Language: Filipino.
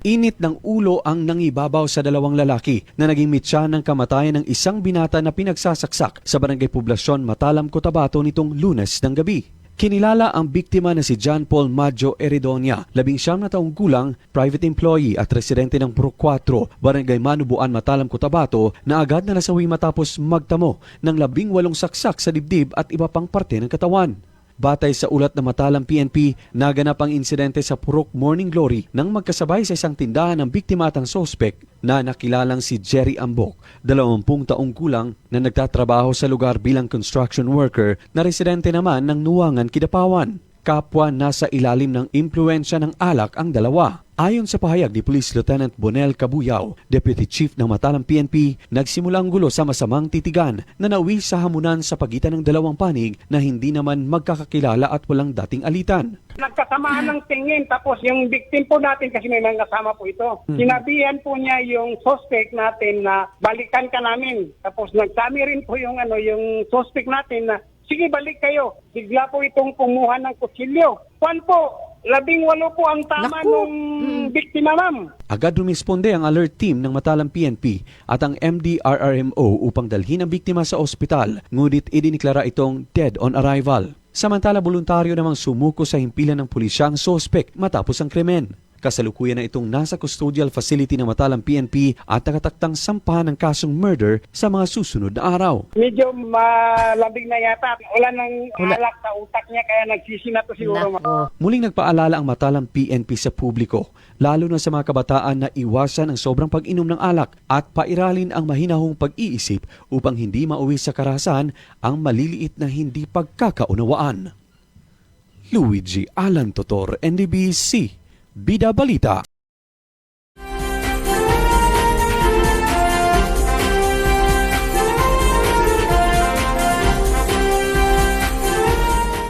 Init ng ulo ang nangibabaw sa dalawang lalaki na naging mitya ng kamatayan ng isang binata na pinagsasaksak sa Barangay Poblasyon, Matalam, Cotabato nitong Lunes ng gabi. Kinilala ang biktima na si John Paul Maggio Eridonia, 19 na taong gulang, private employee at residente ng Puro 4, Barangay Manubuan, Matalam, Cotabato na agad na nasawi matapos magtamo ng 18 saksak sa dibdib at iba pang parte ng katawan. Batay sa ulat ng Matalam PNP, naganap ang insidente sa Purok Morning Glory nang magkasabay sa isang tindahan ng biktima at ang sospek na nakilalang si Jerry Ambok, 20 taong gulang na nagtatrabaho sa lugar bilang construction worker na residente naman ng Nuwangan, Kidapawan. Kapwa nasa ilalim ng impluensya ng alak ang dalawa. Ayon sa pahayag ni Police Lieutenant Bonel Cabuyao, Deputy Chief ng Matalam PNP, nagsimula ang gulo sa masamang titigan na nauwi sa hamunan sa pagitan ng dalawang panig na hindi naman magkakakilala at walang dating alitan. Nagkasamaan ng tingin, tapos yung victim po natin, kasi may mga kasama po ito, sinabihan po niya yung suspect natin na balikan ka namin. Tapos nagsabi rin po yung suspect natin na sige, balik kayo. Bigla po itong kumuha ng kutsilyo. Juan po, 18 po ang tama nung biktima, ma'am. Agad rumisponde ang alert team ng Matalam PNP at ang MDRRMO upang dalhin ang biktima sa ospital, ngunit idiniklara itong dead on arrival. Samantala, voluntaryo namang sumuko sa himpilan ng pulisya ang suspect matapos ang krimen. Kasalukuyan na itong nasa custodial facility ng Matalam PNP at nakataktang sampahan ng kasong murder sa mga susunod na araw. Medyo malabig na yata. Wala nang alak sa utak niya, kaya nagsisi na to siguro. Muling nagpaalala ang Matalam PNP sa publiko, lalo na sa mga kabataan na iwasan ang sobrang pag-inom ng alak at pairalin ang mahinahong pag-iisip upang hindi mauwi sa karahasan ang maliliit na hindi pagkakaunawaan. Luigi Alan Totor, NDBC, Bida Balita.